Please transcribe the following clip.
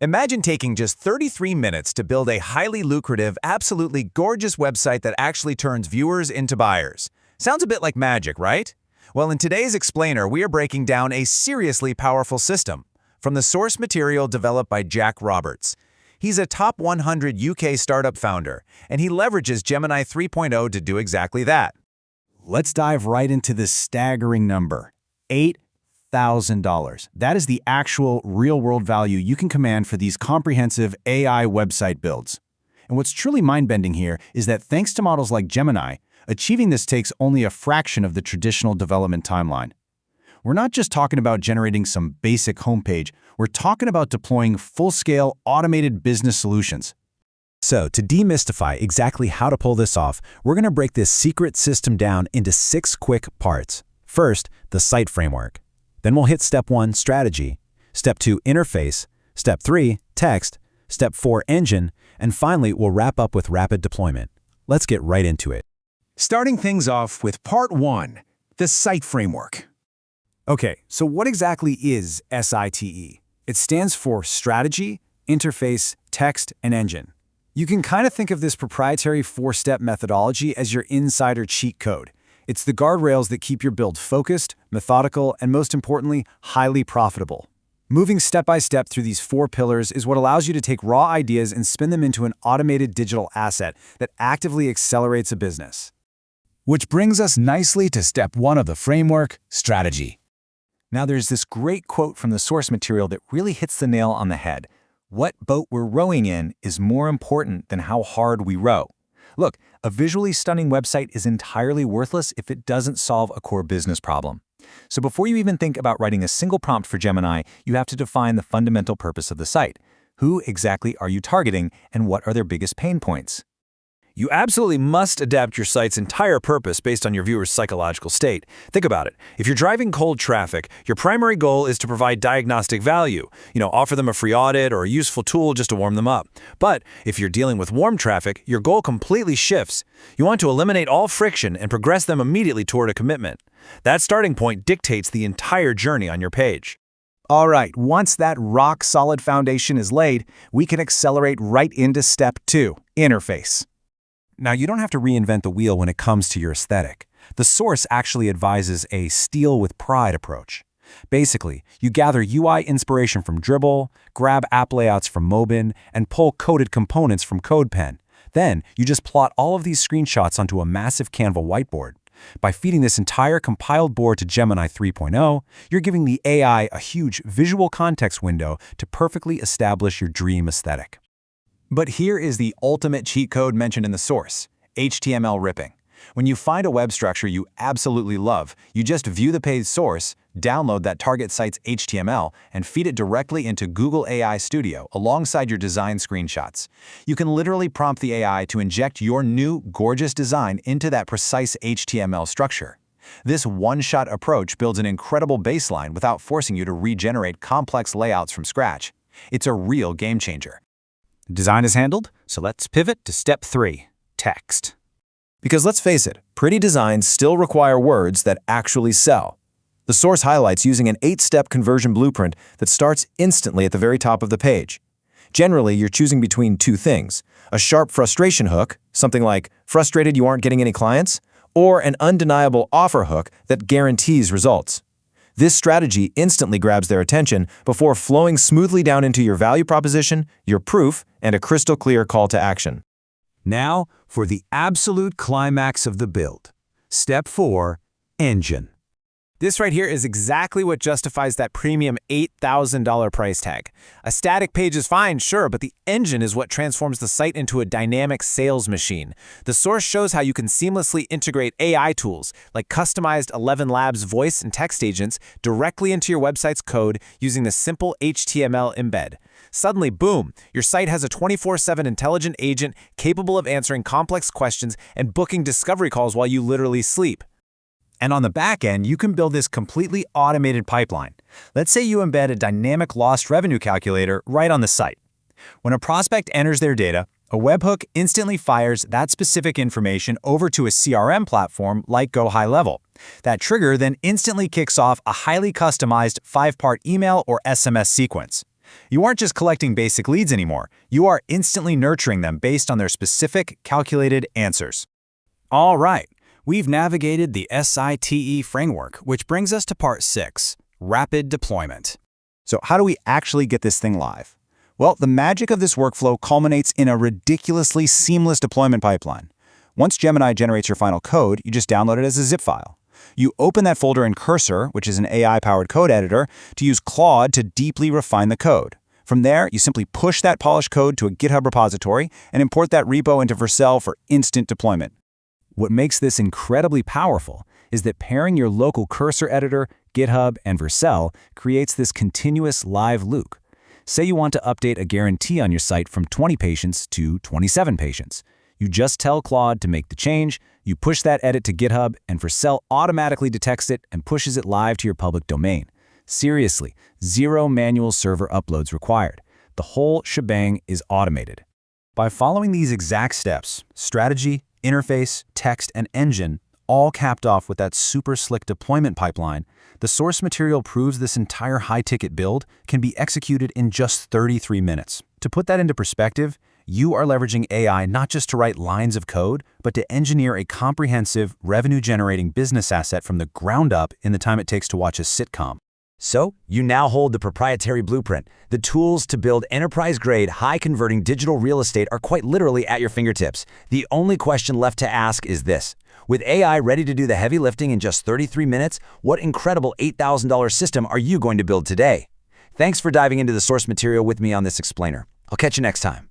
Imagine taking just 33 minutes to build a highly lucrative, absolutely gorgeous website that actually turns viewers into buyers. Sounds a bit like magic, right? Well, in today's explainer, we are breaking down a seriously powerful system from the source material developed by Jack Roberts. He's a top 100 UK startup founder, and he leverages Gemini 3.0 to do exactly that. Let's dive right into this staggering number, $8,000. That is the actual real-world value you can command for these comprehensive AI website builds. And what's truly mind-bending here is that thanks to models like Gemini, achieving this takes only a fraction of the traditional development timeline. We're not just talking about generating some basic homepage, we're talking about deploying full-scale automated business solutions. So, to demystify exactly how to pull this off, we're going to break this secret system down into 6 quick parts. First, the S.I.T.E framework. Then we'll hit Step 1, strategy, Step 2, interface, Step 3, text, Step 4, engine, and finally, we'll wrap up with rapid deployment. Let's get right into it. Starting things off with Part 1, the S.I.T.E framework. Okay, so what exactly is S.I.T.E? It stands for Strategy, Interface, Text, and Engine. You can kind of think of this proprietary 4-step methodology as your insider cheat code. It's the guardrails that keep your build focused, methodical, and most importantly, highly profitable. Moving step by step through these 4 pillars is what allows you to take raw ideas and spin them into an automated digital asset that actively accelerates a business. Which brings us nicely to Step 1 of the framework, strategy. Now there's this great quote from the source material that really hits the nail on the head. What boat we're rowing in is more important than how hard we row. Look, a visually stunning website is entirely worthless if it doesn't solve a core business problem. So before you even think about writing a single prompt for Gemini, you have to define the fundamental purpose of the site. Who exactly are you targeting, and what are their biggest pain points? You absolutely must adapt your site's entire purpose based on your viewer's psychological state. Think about it. If you're driving cold traffic, your primary goal is to provide diagnostic value. Offer them a free audit or a useful tool just to warm them up. But if you're dealing with warm traffic, your goal completely shifts. You want to eliminate all friction and progress them immediately toward a commitment. That starting point dictates the entire journey on your page. All right, once that rock-solid foundation is laid, we can accelerate right into Step 2, interface. Now, you don't have to reinvent the wheel when it comes to your aesthetic. The source actually advises a steal with pride approach. Basically, you gather UI inspiration from Dribbble, grab app layouts from Mobin, and pull coded components from CodePen. Then, you just plot all of these screenshots onto a massive Canva whiteboard. By feeding this entire compiled board to Gemini 3.0, you're giving the AI a huge visual context window to perfectly establish your dream aesthetic. But here is the ultimate cheat code mentioned in the source, HTML ripping. When you find a web structure you absolutely love, you just view the page source, download that target site's HTML, and feed it directly into Google AI Studio alongside your design screenshots. You can literally prompt the AI to inject your new, gorgeous design into that precise HTML structure. This one-shot approach builds an incredible baseline without forcing you to regenerate complex layouts from scratch. It's a real game changer. Design is handled, so let's pivot to Step 3, text. Because let's face it, pretty designs still require words that actually sell. The source highlights using an 8-step conversion blueprint that starts instantly at the very top of the page. Generally, you're choosing between 2 things: a sharp frustration hook, something like "frustrated you aren't getting any clients," or an undeniable offer hook that guarantees results. This strategy instantly grabs their attention before flowing smoothly down into your value proposition, your proof, and a crystal clear call to action. Now, for the absolute climax of the build. Step 4, engine. This right here is exactly what justifies that premium $8,000 price tag. A static page is fine, sure, but the engine is what transforms the site into a dynamic sales machine. The source shows how you can seamlessly integrate AI tools, like customized 11 Labs voice and text agents, directly into your website's code using the simple HTML embed. Suddenly, boom, your site has a 24/7 intelligent agent capable of answering complex questions and booking discovery calls while you literally sleep. And on the back end, you can build this completely automated pipeline. Let's say you embed a dynamic lost revenue calculator right on the site. When a prospect enters their data, a webhook instantly fires that specific information over to a CRM platform like Go High Level. That trigger then instantly kicks off a highly customized 5-part email or SMS sequence. You aren't just collecting basic leads anymore. You are instantly nurturing them based on their specific, calculated answers. All right, we've navigated the S.I.T.E. framework, which brings us to part 6, rapid deployment. So how do we actually get this thing live? Well, the magic of this workflow culminates in a ridiculously seamless deployment pipeline. Once Gemini generates your final code, you just download it as a zip file. You open that folder in Cursor, which is an AI-powered code editor, to use Claude to deeply refine the code. From there, you simply push that polished code to a GitHub repository and import that repo into Vercel for instant deployment. What makes this incredibly powerful is that pairing your local Cursor editor, GitHub, and Vercel creates this continuous live loop. Say you want to update a guarantee on your site from 20 patients to 27 patients. You just tell Claude to make the change, you push that edit to GitHub, and Vercel automatically detects it and pushes it live to your public domain. Seriously, 0 manual server uploads required. The whole shebang is automated. By following these exact steps, strategy, interface, text, and engine, all capped off with that super slick deployment pipeline, the source material proves this entire high-ticket build can be executed in just 33 minutes. To put that into perspective, you are leveraging AI not just to write lines of code, but to engineer a comprehensive, revenue-generating business asset from the ground up in the time it takes to watch a sitcom. So, you now hold the proprietary blueprint. The tools to build enterprise-grade, high-converting digital real estate are quite literally at your fingertips. The only question left to ask is this. With AI ready to do the heavy lifting in just 33 minutes, what incredible $8,000 system are you going to build today? Thanks for diving into the source material with me on this explainer. I'll catch you next time.